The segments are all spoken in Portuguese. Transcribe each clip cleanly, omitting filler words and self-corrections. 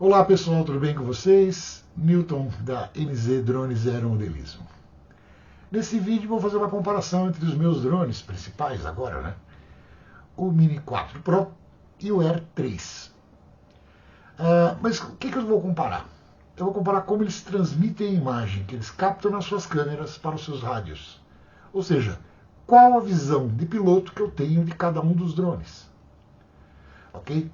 Olá pessoal, tudo bem com vocês? Newton da NZ Drone Zero Modelismo. Nesse vídeo vou fazer uma comparação entre os meus drones principais agora, né? O Mini 4 Pro e o Air 3. Mas o que eu vou comparar? Eu vou comparar como eles transmitem a imagem que eles captam nas suas câmeras para os seus rádios. Ou seja, qual a visão de piloto que eu tenho de cada um dos drones. Ok?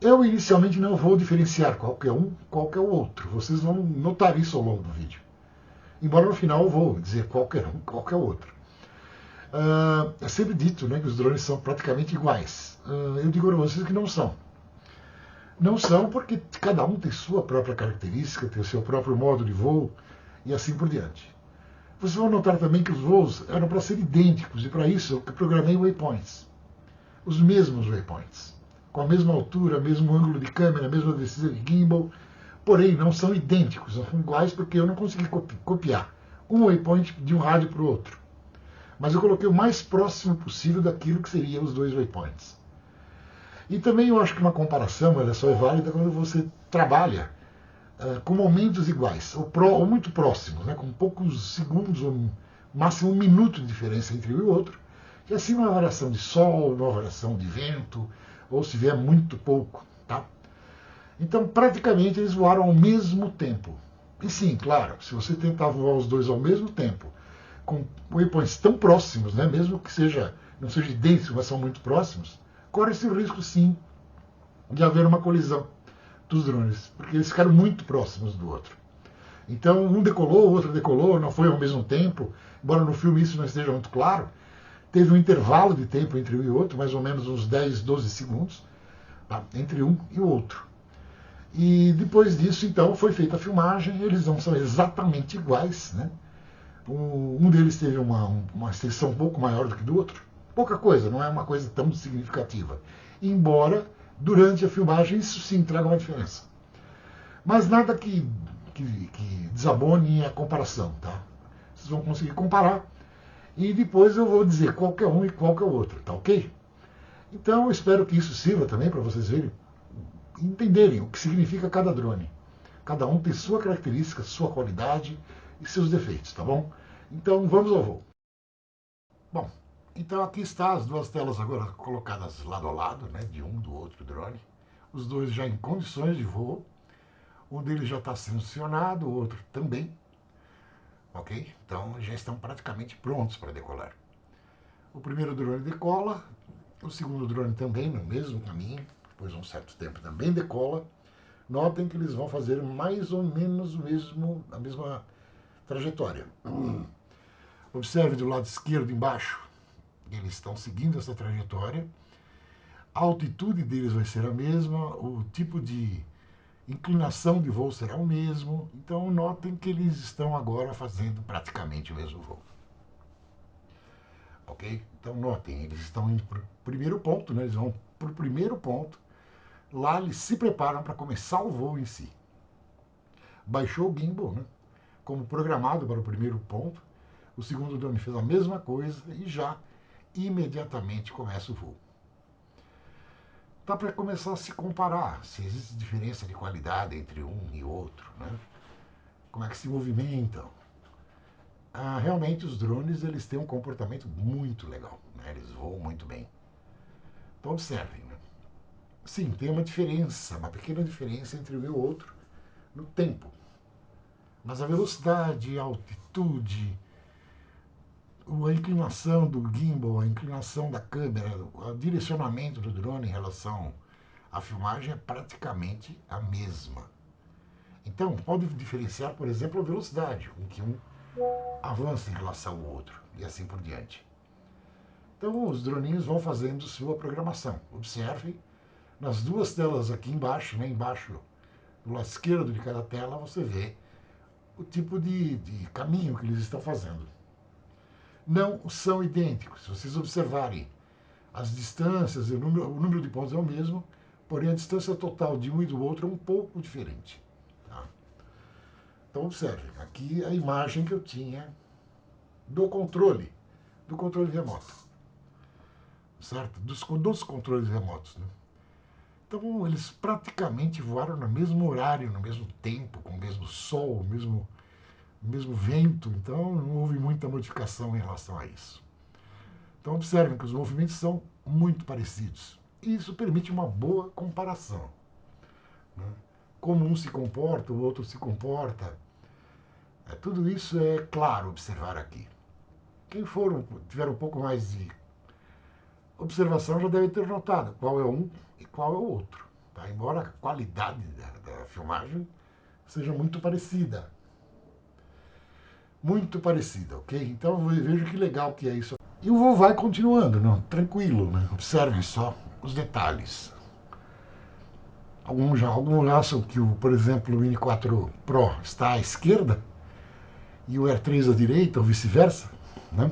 Eu inicialmente não vou diferenciar qual que é um, qual que é o outro. Vocês vão notar isso ao longo do vídeo. Embora no final eu vou dizer qual que é um, qual que é o outro. É sempre dito, né, que os drones são praticamente iguais. Eu digo para vocês que não são. Não são porque cada um tem sua própria característica, tem o seu próprio modo de voo e assim por diante. Vocês vão notar também que os voos eram para ser idênticos e para isso eu programei waypoints. Os mesmos waypoints. Com a mesma altura, mesmo ângulo de câmera, mesma descida de gimbal, porém não são idênticos, não são iguais porque eu não consegui copiar um waypoint de um rádio para o outro. Mas eu coloquei o mais próximo possível daquilo que seriam os dois waypoints. E também eu acho que uma comparação, ela só é válida quando você trabalha com momentos iguais, ou muito próximos, né, com poucos segundos, ou máximo um minuto de diferença entre um e o outro. E assim uma variação de sol, uma variação de vento, ou se vier muito pouco. Tá? Então, praticamente, eles voaram ao mesmo tempo. E sim, claro, se você tentar voar os dois ao mesmo tempo, com waypoints tão próximos, né, mesmo que não seja idênticos, mas são muito próximos, corre esse risco, sim, de haver uma colisão dos drones, porque eles ficaram muito próximos do outro. Então, um decolou, o outro decolou, não foi ao mesmo tempo, embora no filme isso não esteja muito claro. Teve um intervalo de tempo entre um e outro, mais ou menos uns 10, 12 segundos, tá, entre um e o outro. E depois disso, então, foi feita a filmagem, eles não são exatamente iguais, né? Um deles teve uma extensão um pouco maior do que do outro. Pouca coisa, não é uma coisa tão significativa. Embora, durante a filmagem, isso sim traga uma diferença. Mas nada que desabone a comparação, tá? Vocês vão conseguir comparar e depois eu vou dizer qual que é um e qual que é o outro, tá ok? Então eu espero que isso sirva também para vocês verem, entenderem o que significa cada drone. Cada um tem sua característica, sua qualidade e seus defeitos, tá bom? Então vamos ao voo. Bom, então aqui está as duas telas agora colocadas lado a lado, né, de um do outro drone. Os dois já em condições de voo. Um deles já está sendo acionado, o outro também. Ok? Então já estão praticamente prontos para decolar. O primeiro drone decola, o segundo drone também no mesmo caminho, depois de um certo tempo também decola. Notem que eles vão fazer mais ou menos a mesma trajetória. Observe do lado esquerdo embaixo, eles estão seguindo essa trajetória. A altitude deles vai ser a mesma, o tipo de inclinação de voo será o mesmo. Então notem que eles estão agora fazendo praticamente o mesmo voo. Ok? Então notem, eles estão indo para o primeiro ponto, né? Eles vão para o primeiro ponto. Lá eles se preparam para começar o voo em si. Baixou o gimbal, né? Como programado para o primeiro ponto. O segundo drone fez a mesma coisa e já imediatamente começa o voo. Dá para começar a se comparar se existe diferença de qualidade entre um e outro, né? Como é que se movimentam. Realmente os drones eles têm um comportamento muito legal, né? Eles voam muito bem. Então observem, né? Sim, tem uma diferença, uma pequena diferença entre um e o outro no tempo. Mas a velocidade, a altitude, a inclinação do gimbal, a inclinação da câmera, o direcionamento do drone em relação à filmagem é praticamente a mesma. Então, pode diferenciar, por exemplo, a velocidade com que um avança em relação ao outro e assim por diante. Então, os droninhos vão fazendo sua programação. Observe nas duas telas aqui embaixo, né, embaixo do lado esquerdo de cada tela, você vê o tipo de caminho que eles estão fazendo. Não são idênticos. Se vocês observarem, as distâncias, o número de pontos é o mesmo, porém a distância total de um e do outro é um pouco diferente. Tá? Então observem, aqui a imagem que eu tinha do controle remoto, certo? Dos controles remotos. Né? Então eles praticamente voaram no mesmo horário, no mesmo tempo, com o mesmo sol, o mesmo vento, então não houve muita modificação em relação a isso. Então observem que os movimentos são muito parecidos. E isso permite uma boa comparação, né? Como um se comporta, o outro se comporta. Tudo isso é claro observar aqui. Quem tiver um pouco mais de observação já deve ter notado qual é um e qual é o outro. Tá? Embora a qualidade da filmagem seja muito parecida. Muito parecida, ok? Então veja que legal que é isso. E o voo vai continuando, não? Tranquilo, né? Observem só os detalhes. Alguns acham que, por exemplo, o Mini 4 Pro está à esquerda e o Air 3 à direita, ou vice-versa, né?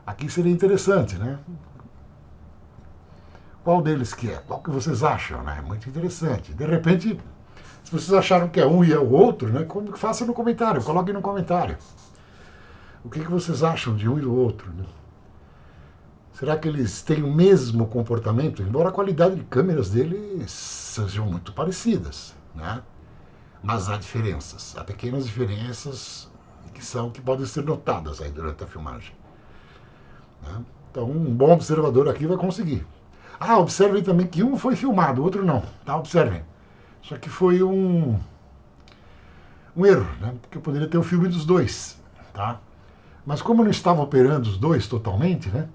Aqui seria interessante, né? Qual deles que é? Qual que vocês acham, né? Muito interessante. De repente, se vocês acharam que é um e é o outro, né? Faça no comentário, coloquem no comentário. O que vocês acham de um e do outro, né? Será que eles têm o mesmo comportamento? Embora a qualidade de câmeras deles sejam muito parecidas, né? Mas há diferenças, há pequenas diferenças que podem ser notadas aí durante a filmagem, né? Então, um bom observador aqui vai conseguir. Observem também que um foi filmado, o outro não, tá? Observem. Isso aqui foi um erro, né? Porque eu poderia ter o filme dos dois, tá? Mas como eu não estava operando os dois totalmente, né?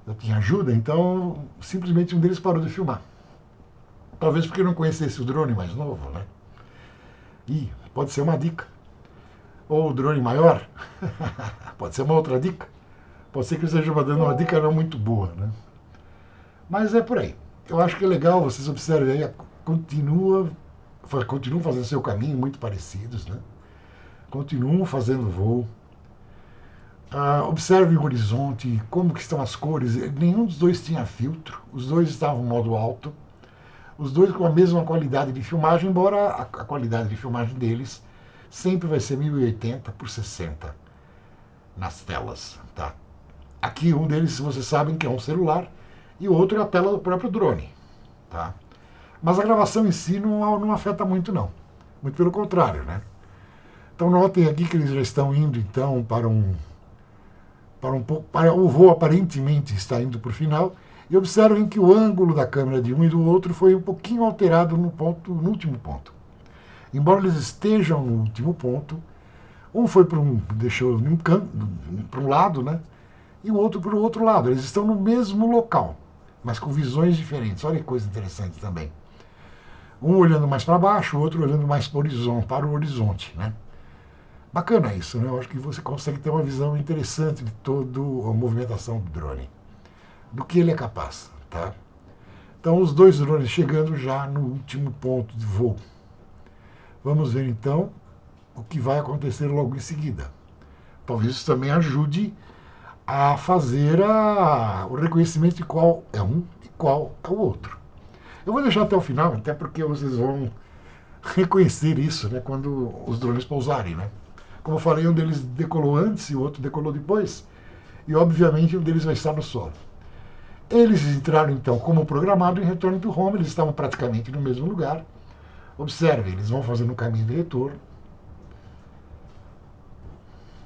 Eu tinha ajuda, então simplesmente um deles parou de filmar. Talvez porque não conhecesse o drone mais novo, né? E pode ser uma dica. Ou o drone maior, pode ser uma outra dica. Pode ser que eu esteja dando uma dica não muito boa, né? Mas é por aí. Eu acho que é legal, vocês observem aí, continuam fazendo seu caminho, muito parecidos, né? Continuam fazendo voo. Observe o horizonte, como que estão as cores. Nenhum dos dois tinha filtro, os dois estavam em modo alto, os dois com a mesma qualidade de filmagem, embora a qualidade de filmagem deles sempre vai ser 1080 por 60 nas telas, tá? Aqui um deles, vocês sabem que é um celular e o outro é a tela do próprio drone, tá? Mas a gravação em si não afeta muito não, muito pelo contrário, né? Então notem aqui que eles já estão indo então para o voo aparentemente está indo para o final, e observem que o ângulo da câmera de um e do outro foi um pouquinho alterado no último ponto. Embora eles estejam no último ponto, um foi deixou para um lado, né? E o outro para o outro lado. Eles estão no mesmo local, mas com visões diferentes. Olha que coisa interessante também. Um olhando mais para baixo, o outro olhando mais para o horizonte, né? Bacana isso, né? Eu acho que você consegue ter uma visão interessante de toda a movimentação do drone, do que ele é capaz, tá? Então, os dois drones chegando já no último ponto de voo. Vamos ver então o que vai acontecer logo em seguida. Talvez isso também ajude a fazer o reconhecimento de qual é um e qual é o outro. Eu vou deixar até o final, até porque vocês vão reconhecer isso, né, quando os drones pousarem, né? Como eu falei, um deles decolou antes e o outro decolou depois, e obviamente um deles vai estar no solo. Eles entraram então como programado em retorno do home, eles estavam praticamente no mesmo lugar. Observe, eles vão fazendo um caminho de retorno.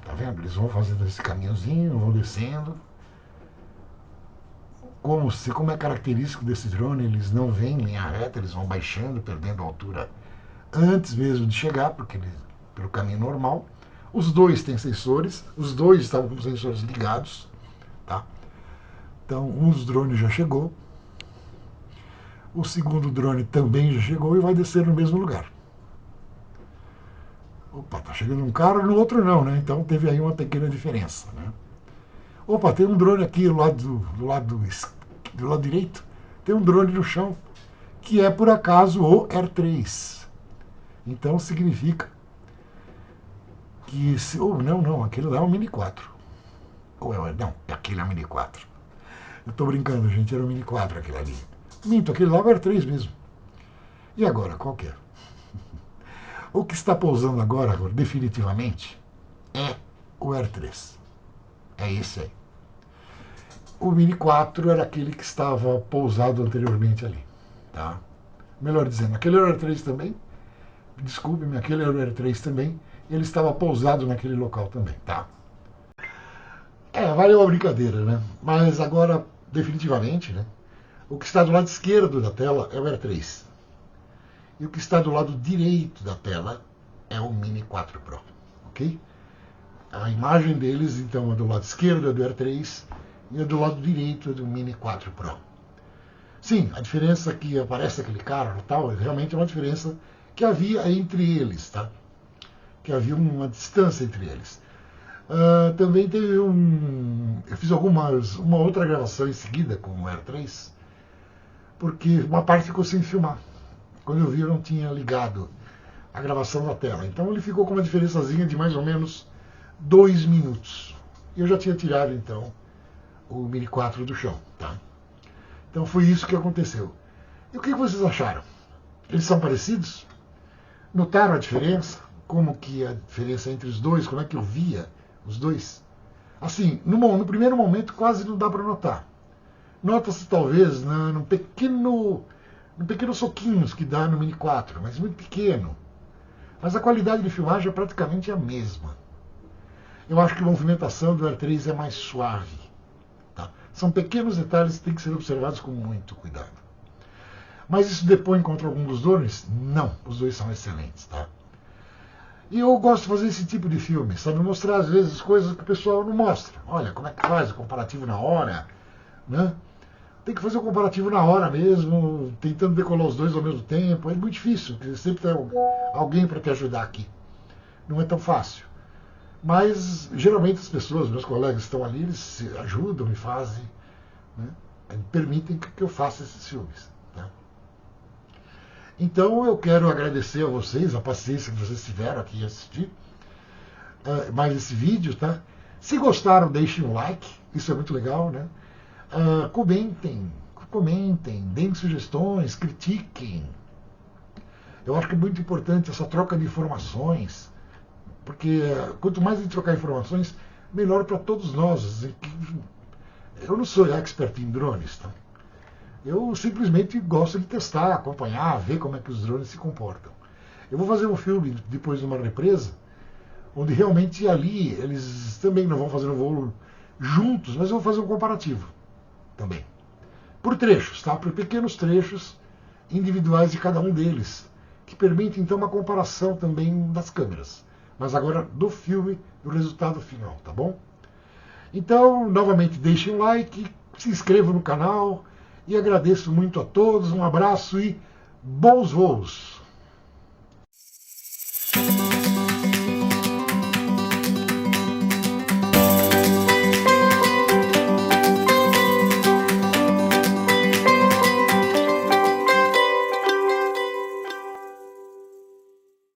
Tá vendo? Eles vão fazendo esse caminhozinho, vão descendo. Como é característico desse drone, eles não vêm em linha reta, eles vão baixando, perdendo altura antes mesmo de chegar, pelo caminho normal. Os dois têm sensores, os dois estavam com os sensores ligados, tá? Então, um dos drones já chegou, o segundo drone também já chegou e vai descer no mesmo lugar. Opa, tá chegando um cara, no outro não, né? Então teve aí uma pequena diferença, né? Opa, tem um drone aqui do lado direito, tem um drone no chão, que é por acaso o Air 3. Então significa que não, aquele lá é um Mini 4. Não, aquele é um Mini 4. Eu tô brincando, gente, era um Mini 4 aquele ali. Minto, aquele lá é o Air 3 mesmo. E agora, qual que é? O que está pousando agora, definitivamente, é o Air 3. É esse aí. O Mini 4 era aquele que estava pousado anteriormente ali, tá? melhor dizendo, aquele Air 3 também, desculpe-me, aquele Air 3 também, ele estava pousado naquele local também, tá? Valeu a brincadeira, né? Mas agora, definitivamente, né? O que está do lado esquerdo da tela é o Air 3. E o que está do lado direito da tela é o Mini 4 Pro, ok? A imagem deles, então, é do lado esquerdo é do Air 3 e a do lado direito é do Mini 4 Pro. Sim, a diferença que aparece aquele carro e tal, realmente é uma diferença que havia entre eles, tá? Que havia uma distância entre eles. Também teve eu fiz uma outra gravação em seguida com o Air 3, porque uma parte ficou sem filmar. Quando eu vi, eu não tinha ligado a gravação na tela. Então ele ficou com uma diferençazinha de mais ou menos 2 minutos. Eu já tinha tirado, então, o Mini 4 do chão, tá? Então foi isso que aconteceu. E o que vocês acharam? Eles são parecidos? Notaram a diferença? Como que a diferença entre os dois? Como é que eu via os dois? Assim, no primeiro momento quase não dá para notar. Nota-se talvez num pequenos soquinhos que dá no Mini 4, mas muito pequeno. Mas a qualidade de filmagem é praticamente a mesma. Eu acho que a movimentação do Air 3 é mais suave. Tá? São pequenos detalhes que têm que ser observados com muito cuidado. Mas isso depõe contra algum dos dois? Não, os dois são excelentes. Tá? E eu gosto de fazer esse tipo de filme, sabe? Mostrar às vezes coisas que o pessoal não mostra. Olha, como é que faz o comparativo na hora, né? Tem que fazer o comparativo na hora mesmo, tentando decolar os dois ao mesmo tempo. É muito difícil, porque sempre tem alguém para te ajudar aqui. Não é tão fácil. Mas, geralmente, as pessoas, meus colegas que estão ali, eles se ajudam e fazem, né? Permitem que eu faça esses filmes. Tá? Então, eu quero agradecer a vocês, a paciência que vocês tiveram aqui em assistir mais esse vídeo. Tá? Se gostaram, deixem um like, isso é muito legal, né? Comentem, deem sugestões, critiquem. Eu acho que é muito importante essa troca de informações, porque quanto mais a gente trocar informações, melhor para todos nós. Eu não sou expert em drones, tá? Eu simplesmente gosto de testar, acompanhar, ver como é que os drones se comportam. Eu vou fazer um filme depois de uma represa, onde realmente ali eles também não vão fazer um voo juntos, mas eu vou fazer um comparativo também. Por trechos, tá? Por pequenos trechos individuais de cada um deles, que permitem então uma comparação também das câmeras. Mas agora do filme, do resultado final, tá bom? Então, novamente, deixem um like, se inscrevam no canal e agradeço muito a todos. Um abraço e bons voos!